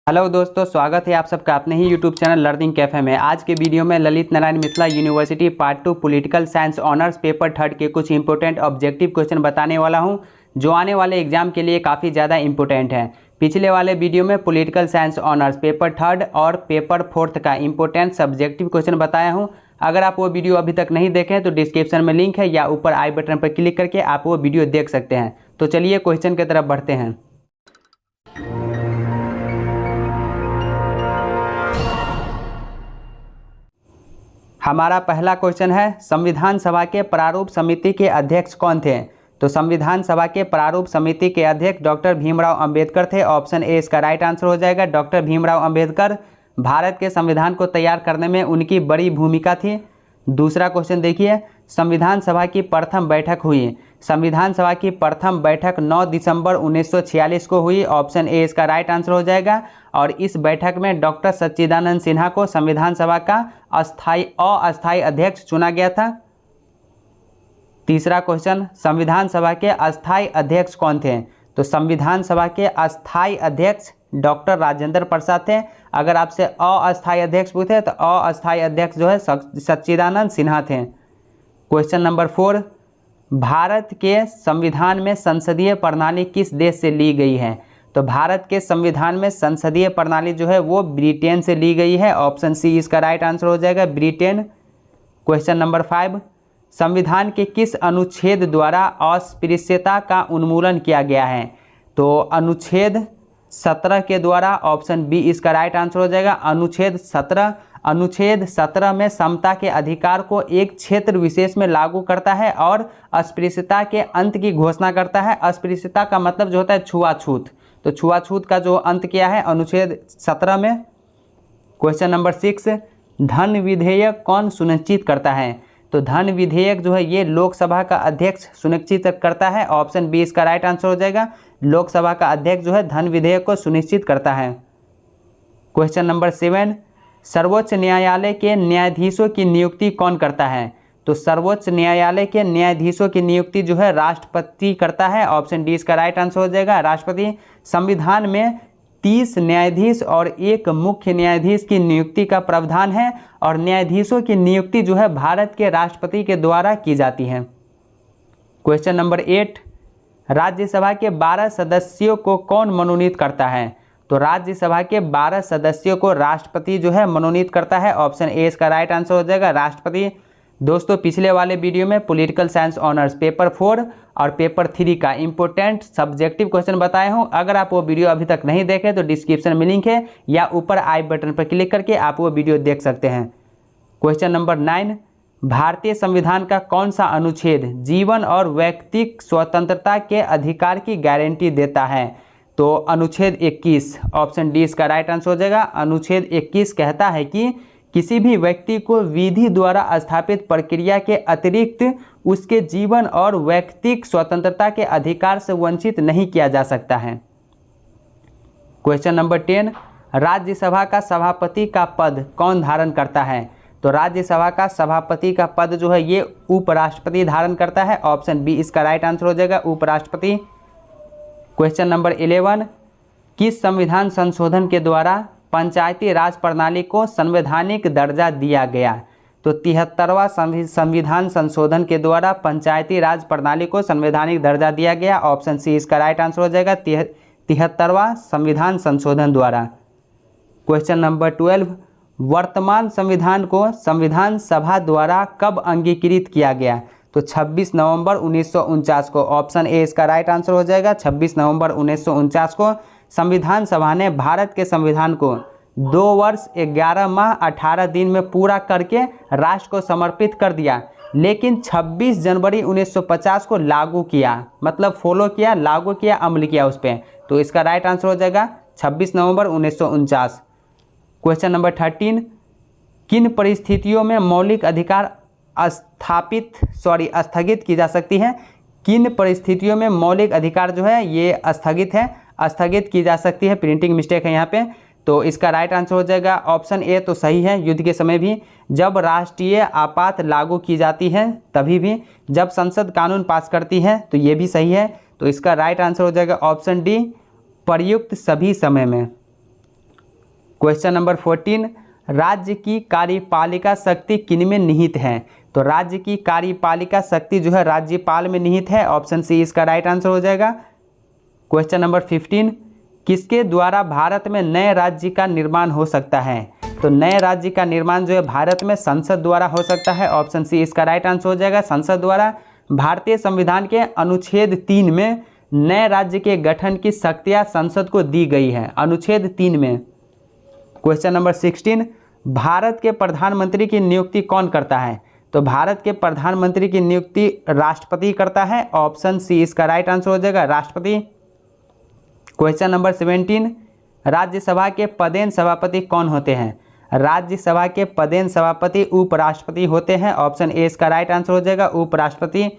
Hello दोस्तों, स्वागत है आप सबका अपने ही यूट्यूब चैनल लर्निंग कैफे में। आज के वीडियो में Lalit Narayan Mithila university part 2 political science honours paper 3 के कुछ इंपॉर्टेंट ऑब्जेक्टिव क्वेश्चन बताने वाला हूं, जो आने वाले एग्जाम के लिए काफ़ी ज़्यादा इंपॉर्टेंट है। पिछले वाले वीडियो में पॉलिटिकल साइंस ऑनर्स पेपर 3 और पेपर 4 का इंपॉर्टेंट सब्जेक्टिव क्वेश्चन बताया हूँ। अगर आप वो वीडियो अभी तक नहीं देखें तो डिस्क्रिप्शन में लिंक है या ऊपर आई बटन पर क्लिक करके आप वो वीडियो देख सकते हैं। तो चलिए क्वेश्चन की तरफ बढ़ते हैं। हमारा पहला क्वेश्चन है, संविधान सभा के प्रारूप समिति के अध्यक्ष कौन थे? तो संविधान सभा के प्रारूप समिति के अध्यक्ष डॉक्टर भीमराव अंबेडकर थे। ऑप्शन ए इसका राइट आंसर हो जाएगा। डॉक्टर भीमराव अंबेडकर, भारत के संविधान को तैयार करने में उनकी बड़ी भूमिका थी। दूसरा क्वेश्चन देखिए, संविधान सभा की प्रथम बैठक हुई। संविधान सभा की प्रथम बैठक 9 दिसंबर 1946 को हुई। ऑप्शन ए इसका राइट आंसर हो जाएगा। और इस बैठक में डॉक्टर सच्चिदानंद सिन्हा को संविधान सभा का अस्थायी अध्यक्ष चुना गया था। तीसरा क्वेश्चन, संविधान सभा के अस्थायी अध्यक्ष कौन थे? तो संविधान सभा के अस्थायी अध्यक्ष डॉक्टर राजेंद्र प्रसाद थे। अगर आपसे अस्थायी अध्यक्ष पूछे तो अस्थायी अध्यक्ष जो है सच्चिदानंद सिन्हा थे। क्वेश्चन नंबर 4, भारत के संविधान में संसदीय प्रणाली किस देश से ली गई है? तो भारत के संविधान में संसदीय प्रणाली जो है वो ब्रिटेन से ली गई है। ऑप्शन सी इसका राइट आंसर हो जाएगा, ब्रिटेन। क्वेश्चन नंबर 5, संविधान के किस अनुच्छेद द्वारा अस्पृश्यता का उन्मूलन किया गया है? तो अनुच्छेद 17 के द्वारा। ऑप्शन बी इसका राइट आंसर हो जाएगा, अनुच्छेद 17। अनुच्छेद 17 में समता के अधिकार को एक क्षेत्र विशेष में लागू करता है और अस्पृश्यता के अंत की घोषणा करता है। अस्पृश्यता का मतलब जो होता है छुआछूत, तो छुआछूत का जो अंत किया है अनुच्छेद 17 में। क्वेश्चन नंबर 6, धन विधेयक कौन सुनिश्चित करता है? तो धन विधेयक जो है ये लोकसभा का अध्यक्ष सुनिश्चित करता है। ऑप्शन बी इसका राइट आंसर हो जाएगा, लोकसभा का अध्यक्ष जो है धन विधेयक को सुनिश्चित करता है। क्वेश्चन नंबर 7, सर्वोच्च न्यायालय के न्यायाधीशों की नियुक्ति कौन करता है? तो सर्वोच्च न्यायालय के न्यायाधीशों की नियुक्ति जो है राष्ट्रपति करता है। ऑप्शन डी इसका राइट आंसर हो जाएगा, राष्ट्रपति। संविधान में 30 न्यायाधीश और 1 मुख्य न्यायाधीश की नियुक्ति का प्रावधान है और न्यायाधीशों की नियुक्ति जो है भारत के राष्ट्रपति के द्वारा की जाती है। क्वेश्चन नंबर 8, राज्यसभा के 12 सदस्यों को कौन मनोनीत करता है? तो राज्यसभा के 12 सदस्यों को राष्ट्रपति जो है मनोनीत करता है। ऑप्शन ए इसका राइट आंसर हो जाएगा, राष्ट्रपति। दोस्तों, पिछले वाले वीडियो में पॉलिटिकल साइंस ऑनर्स पेपर 4 और पेपर 3 का इंपॉर्टेंट सब्जेक्टिव क्वेश्चन बताए हूं। अगर आप वो वीडियो अभी तक नहीं देखे तो डिस्क्रिप्शन में लिंक है या ऊपर आई बटन पर क्लिक करके आप वो वीडियो देख सकते हैं। क्वेश्चन नंबर 9, भारतीय संविधान का कौन सा अनुच्छेद जीवन और व्यक्तिगत स्वतंत्रता के अधिकार की गारंटी देता है? तो अनुच्छेद 21। ऑप्शन डी इसका राइट आंसर हो जाएगा। अनुच्छेद 21 कहता है कि किसी भी व्यक्ति को विधि द्वारा स्थापित प्रक्रिया के अतिरिक्त उसके जीवन और व्यक्तिगत स्वतंत्रता के अधिकार से वंचित नहीं किया जा सकता है। क्वेश्चन नंबर 10, राज्यसभा का सभापति का पद कौन धारण करता है? तो राज्यसभा का सभापति का पद जो है ये उपराष्ट्रपति धारण करता है। ऑप्शन बी इसका राइट आंसर हो जाएगा, उपराष्ट्रपति। क्वेश्चन नंबर 11, किस संविधान संशोधन के द्वारा पंचायती राज प्रणाली को संवैधानिक दर्जा दिया गया? तो 73वां संविधान संशोधन के द्वारा पंचायती राज प्रणाली को संवैधानिक दर्जा दिया गया। ऑप्शन सी इसका राइट आंसर हो जाएगा, 73वां संविधान संशोधन द्वारा। क्वेश्चन नंबर 12, वर्तमान संविधान को संविधान सभा द्वारा कब अंगीकृत किया गया? तो 26 नवंबर 1949 को। ऑप्शन ए इसका राइट आंसर हो जाएगा, 26 नवंबर 1949 को संविधान सभा ने भारत के संविधान को 2 वर्ष 11 माह 18 दिन में पूरा करके राष्ट्र को समर्पित कर दिया, लेकिन 26 जनवरी 1950 को लागू किया, मतलब फॉलो किया, लागू किया, अमल किया उस पर। तो इसका राइट आंसर हो जाएगा 26 नवंबर 1949। क्वेश्चन नंबर 13, किन परिस्थितियों में मौलिक अधिकार स्थगित की जा सकती है? किन परिस्थितियों में मौलिक अधिकार जो है ये स्थगित की जा सकती है? प्रिंटिंग मिस्टेक है यहाँ पे। तो इसका राइट आंसर हो जाएगा ऑप्शन ए तो सही है, युद्ध के समय भी, जब राष्ट्रीय आपात लागू की जाती है तभी भी, जब संसद कानून पास करती है तो ये भी सही है। तो इसका राइट आंसर हो जाएगा ऑप्शन डी, प्रयुक्त सभी समय में। क्वेश्चन नंबर 14, राज्य की कार्यपालिका शक्ति किनमें निहित है? तो राज्य की कार्यपालिका शक्ति जो है राज्यपाल में निहित है। ऑप्शन सी इसका राइट आंसर हो जाएगा। क्वेश्चन नंबर 15, किसके द्वारा भारत में नए राज्य का निर्माण हो सकता है? तो नए राज्य का निर्माण जो है भारत में संसद द्वारा हो सकता है। ऑप्शन सी इसका राइट आंसर हो जाएगा, संसद द्वारा। भारतीय संविधान के अनुच्छेद 3 में नए राज्य के गठन की शक्तियां संसद को दी गई है, अनुच्छेद 3 में। क्वेश्चन नंबर 16, भारत के प्रधानमंत्री की नियुक्ति कौन करता है? तो भारत के प्रधानमंत्री की नियुक्ति राष्ट्रपति करता है। ऑप्शन सी इसका राइट आंसर हो जाएगा, राष्ट्रपति। क्वेश्चन नंबर 17, राज्यसभा के पदेन सभापति कौन होते हैं? राज्यसभा के पदेन सभापति उपराष्ट्रपति होते हैं। ऑप्शन ए इसका राइट आंसर हो जाएगा, उपराष्ट्रपति।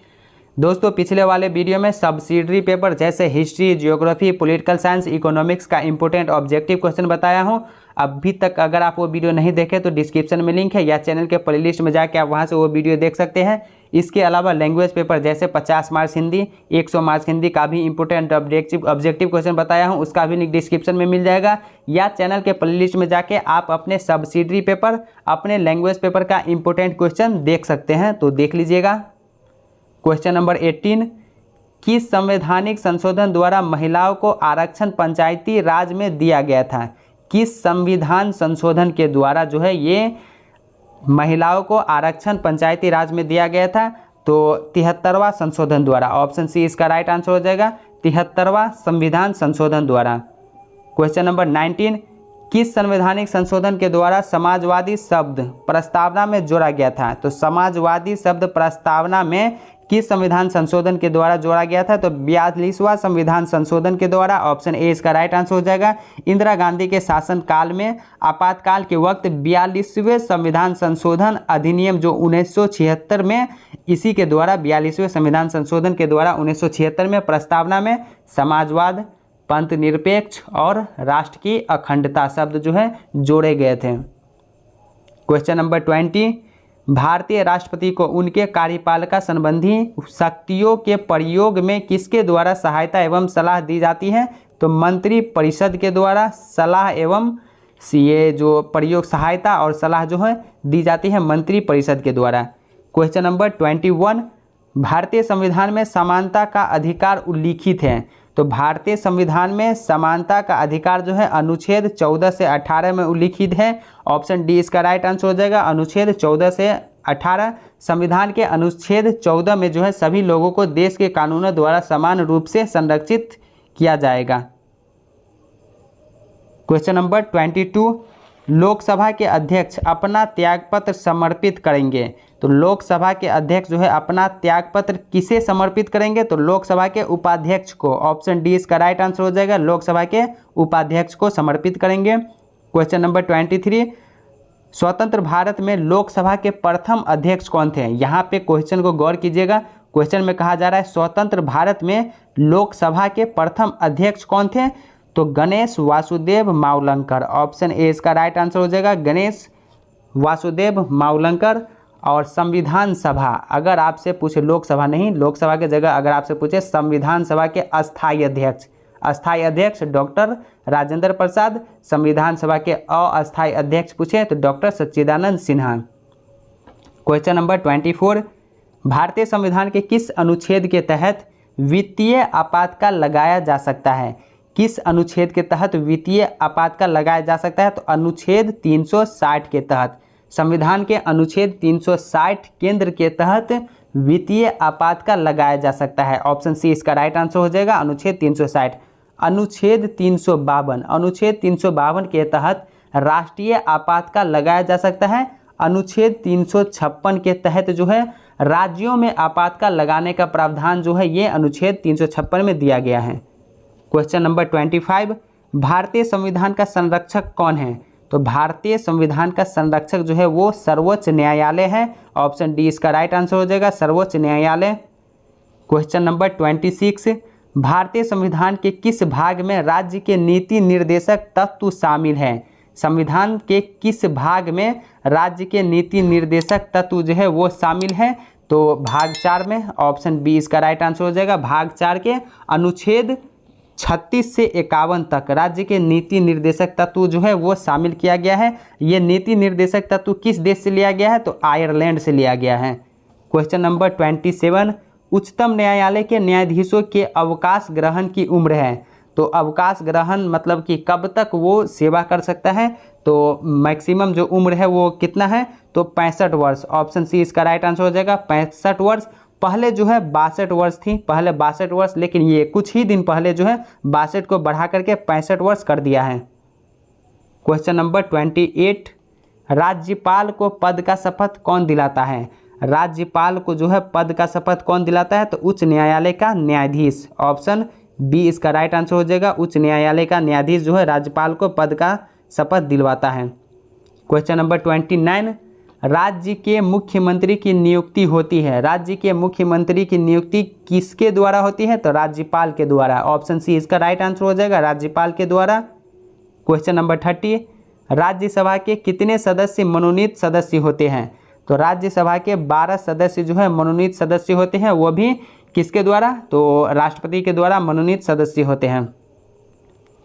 दोस्तों, पिछले वाले वीडियो में सब्सिडरी पेपर जैसे history, geography, political science, economics का इंपॉर्टेंट ऑब्जेक्टिव क्वेश्चन बताया हूं। अभी तक अगर आप वो वीडियो नहीं देखे तो डिस्क्रिप्शन में लिंक है, या चैनल के प्लेलिस्ट में जाके आप वहां से वो वीडियो देख सकते हैं। इसके अलावा लैंग्वेज पेपर जैसे 50 मार्क्स हिंदी, 100 मार्क्स हिंदी का भी इंपॉर्टेंट ऑब्जेक्टिव क्वेश्चन बताया हूँ, उसका भी लिंक डिस्क्रिप्शन में मिल जाएगा, या चैनल के प्लेलिस्ट में जाके आप अपने सब्सिडरी पेपर, अपने लैंग्वेज पेपर का इंपॉर्टेंट क्वेश्चन देख सकते हैं, तो देख लीजिएगा। क्वेश्चन नंबर 18, किस संवैधानिक संशोधन द्वारा महिलाओं को आरक्षण पंचायती राज में दिया गया था? किस संविधान संशोधन के द्वारा जो है ये महिलाओं को आरक्षण पंचायती राज में दिया गया था? तो 73वां संशोधन द्वारा। ऑप्शन सी इसका राइट आंसर हो जाएगा, 73वां संविधान संशोधन द्वारा। क्वेश्चन नंबर 19, किस संवैधानिक संशोधन के द्वारा समाजवादी शब्द प्रस्तावना में जोड़ा गया था? तो समाजवादी शब्द प्रस्तावना में किस संविधान संशोधन के द्वारा जोड़ा गया था? तो 42वां संविधान संशोधन के द्वारा। ऑप्शन ए इसका राइट आंसर हो जाएगा। इंदिरा गांधी के शासनकाल में आपातकाल के वक्त 42वें संविधान संशोधन अधिनियम जो 1976 में, इसी के द्वारा 42वें संविधान संशोधन के द्वारा 1976 में प्रस्तावना में समाजवाद, पंथ निरपेक्ष और राष्ट्र की अखंडता शब्द जो है जोड़े गए थे। क्वेश्चन नंबर 20, भारतीय राष्ट्रपति को उनके कार्यपालिका संबंधी शक्तियों के प्रयोग में किसके द्वारा सहायता एवं सलाह दी जाती है? तो मंत्री परिषद के द्वारा सलाह एवं ये जो प्रयोग, सहायता और सलाह जो है दी जाती है मंत्री परिषद के द्वारा। क्वेश्चन नंबर 21, भारतीय संविधान में समानता का अधिकार उल्लिखित है? तो भारतीय संविधान में समानता का अधिकार जो है अनुच्छेद 14 से 18 में उल्लिखित है। ऑप्शन डी इसका राइट आंसर हो जाएगा, अनुच्छेद 14 से 18। संविधान के अनुच्छेद 14 में जो है सभी लोगों को देश के कानूनों द्वारा समान रूप से संरक्षित किया जाएगा। क्वेश्चन नंबर 22, लोकसभा के अध्यक्ष अपना त्यागपत्र समर्पित करेंगे? तो लोकसभा के अध्यक्ष जो है अपना त्यागपत्र किसे समर्पित करेंगे? तो लोकसभा के उपाध्यक्ष को। ऑप्शन डी इसका राइट आंसर हो जाएगा, लोकसभा के उपाध्यक्ष को समर्पित करेंगे। क्वेश्चन नंबर 23, स्वतंत्र भारत में लोकसभा के प्रथम अध्यक्ष कौन थे? यहाँ पे क्वेश्चन को गौर कीजिएगा। क्वेश्चन में कहा जा रहा है स्वतंत्र भारत में लोकसभा के प्रथम अध्यक्ष कौन थे? तो गणेश वासुदेव मावलंकर। ऑप्शन ए इसका राइट आंसर हो जाएगा, गणेश वासुदेव मावलंकर। और संविधान सभा, अगर आपसे पूछे, लोकसभा नहीं, लोकसभा के जगह अगर आपसे पूछे संविधान सभा के अस्थायी अध्यक्ष डॉक्टर राजेंद्र प्रसाद। संविधान सभा के अस्थायी अध्यक्ष पूछे तो डॉक्टर सच्चिदानंद सिन्हा। क्वेश्चन नंबर 24, भारतीय संविधान के किस अनुच्छेद के तहत वित्तीय आपातकाल लगाया जा सकता है? किस अनुच्छेद के तहत वित्तीय आपातकाल लगाया जा सकता है? तो अनुच्छेद 360 के तहत। संविधान के अनुच्छेद 360 केंद्र के तहत वित्तीय आपातकाल लगाया जा सकता है। ऑप्शन सी इसका राइट आंसर हो जाएगा, अनुच्छेद 360। अनुच्छेद 352 के तहत राष्ट्रीय आपातकाल लगाया जा सकता है। अनुच्छेद 356 के तहत जो है राज्यों में आपातकाल लगाने का प्रावधान जो है ये अनुच्छेद 356 में दिया गया है। क्वेश्चन नंबर 25, भारतीय संविधान का संरक्षक कौन है? तो भारतीय संविधान का संरक्षक जो है वो सर्वोच्च न्यायालय है। ऑप्शन डी इसका राइट आंसर हो जाएगा, सर्वोच्च न्यायालय। क्वेश्चन नंबर 26, भारतीय संविधान के किस भाग में राज्य के नीति निर्देशक तत्व शामिल हैं? संविधान के किस भाग में राज्य के नीति निर्देशक तत्व जो है वो शामिल है? तो भाग 4 में। ऑप्शन बी इसका राइट आंसर हो जाएगा, भाग 4 के अनुच्छेद 36 से 51 तक राज्य के नीति निर्देशक तत्व जो है वो शामिल किया गया है। ये नीति निर्देशक तत्व किस देश से लिया गया है? तो आयरलैंड से लिया गया है। क्वेश्चन नंबर 27, उच्चतम न्यायालय के न्यायाधीशों के अवकाश ग्रहण की उम्र है। तो अवकाश ग्रहण मतलब कि कब तक वो सेवा कर सकता है? तो मैक्सिमम जो उम्र है वो कितना है? तो 65 वर्ष। ऑप्शन सी इसका राइट आंसर हो जाएगा, 65 वर्ष। पहले जो है 62 वर्ष थी, पहले 62 वर्ष, लेकिन ये कुछ ही दिन पहले जो है 62 को बढ़ा करके 65 वर्ष कर दिया है। क्वेश्चन नंबर 28, राज्यपाल को पद का शपथ कौन दिलाता है? राज्यपाल को जो है पद का शपथ कौन दिलाता है? तो उच्च न्यायालय का न्यायाधीश। ऑप्शन बी इसका राइट आंसर हो जाएगा, उच्च न्यायालय का न्यायाधीश जो है राज्यपाल को पद का शपथ दिलवाता है। क्वेश्चन नंबर 29, राज्य के मुख्यमंत्री की नियुक्ति होती है। राज्य के मुख्यमंत्री की नियुक्ति किसके द्वारा होती है? तो राज्यपाल के द्वारा। ऑप्शन सी इसका राइट आंसर हो जाएगा, राज्यपाल के द्वारा। क्वेश्चन नंबर 30, राज्यसभा के कितने सदस्य मनोनीत सदस्य होते हैं? तो राज्यसभा के 12 सदस्य जो है मनोनीत सदस्य होते हैं, वो भी किसके द्वारा? तो राष्ट्रपति के द्वारा मनोनीत सदस्य होते हैं।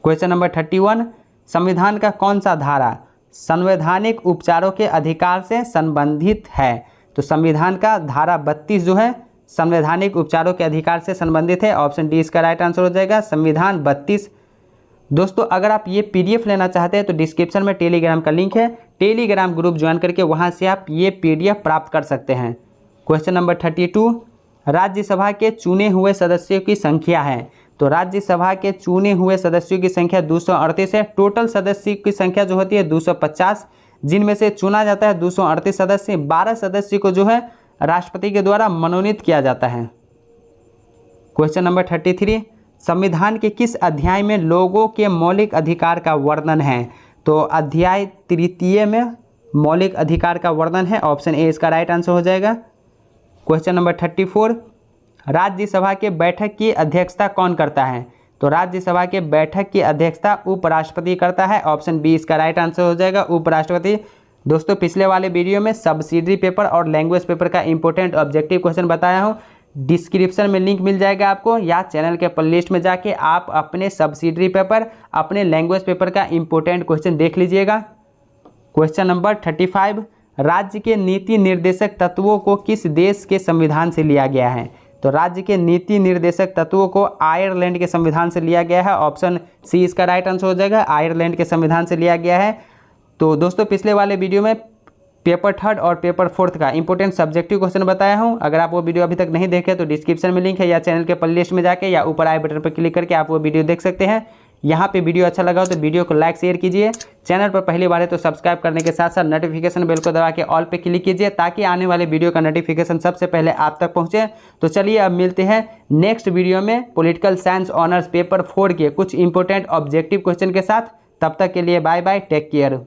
क्वेश्चन नंबर 31, संविधान का कौन सा धारा संवैधानिक उपचारों के अधिकार से संबंधित है? तो संविधान का धारा 32 जो है संवैधानिक उपचारों के अधिकार से संबंधित है। ऑप्शन डी इसका राइट आंसर हो जाएगा, संविधान 32। दोस्तों अगर आप ये PDF लेना चाहते हैं तो डिस्क्रिप्शन में टेलीग्राम का लिंक है, टेलीग्राम ग्रुप ज्वाइन करके वहाँ से आप ये PDF प्राप्त कर सकते हैं। क्वेश्चन नंबर 32, राज्यसभा के चुने हुए सदस्यों की संख्या है। तो राज्यसभा के चुने हुए सदस्यों की संख्या 238 है। टोटल सदस्य की संख्या जो होती है 250, जिनमें से चुना जाता है 238 सदस्य। 12 सदस्य को जो है राष्ट्रपति के द्वारा मनोनीत किया जाता है। क्वेश्चन नंबर 33, संविधान के किस अध्याय में लोगों के मौलिक अधिकार का वर्णन है? तो अध्याय 3 में मौलिक अधिकार का वर्णन है। ऑप्शन ए इसका राइट आंसर हो जाएगा। क्वेश्चन नंबर 34, राज्यसभा के बैठक की अध्यक्षता कौन करता है? तो राज्यसभा के बैठक की अध्यक्षता उपराष्ट्रपति करता है। ऑप्शन बी इसका राइट आंसर हो जाएगा, उपराष्ट्रपति। दोस्तों पिछले वाले वीडियो में सब्सिडरी पेपर और लैंग्वेज पेपर का इंपॉर्टेंट ऑब्जेक्टिव क्वेश्चन बताया हूँ, डिस्क्रिप्शन में लिंक मिल जाएगा आपको, या चैनल के प्लेलिस्ट में जाके आप अपने सब्सिडरी पेपर, अपने लैंग्वेज पेपर का इंपॉर्टेंट क्वेश्चन देख लीजिएगा। क्वेश्चन नंबर 35, राज्य के नीति निर्देशक तत्वों को किस देश के संविधान से लिया गया है? तो राज्य के नीति निर्देशक तत्वों को आयरलैंड के संविधान से लिया गया है। ऑप्शन सी इसका राइट आंसर हो जाएगा, आयरलैंड के संविधान से लिया गया है। तो दोस्तों पिछले वाले वीडियो में पेपर 3 और पेपर 4 का इंपॉर्टेंट सब्जेक्टिव क्वेश्चन बताया हूं। अगर आप वो वीडियो अभी तक नहीं देखे तो डिस्क्रिप्शन में लिंक है, या चैनल के प्लेलिस्ट में जाके या ऊपर आई बटन पर क्लिक करके आप वो वीडियो देख सकते हैं। यहाँ पे वीडियो अच्छा लगा हो तो वीडियो को लाइक शेयर कीजिए। चैनल पर पहली बार है तो सब्सक्राइब करने के साथ साथ नोटिफिकेशन बेल को दबा के ऑल पे क्लिक कीजिए, ताकि आने वाले वीडियो का नोटिफिकेशन सबसे पहले आप तक पहुँचे। तो चलिए अब मिलते हैं नेक्स्ट वीडियो में पॉलिटिकल साइंस ऑनर्स पेपर 4 के कुछ इंपॉर्टेंट ऑब्जेक्टिव क्वेश्चन के साथ। तब तक के लिए बाय बाय, टेक केयर।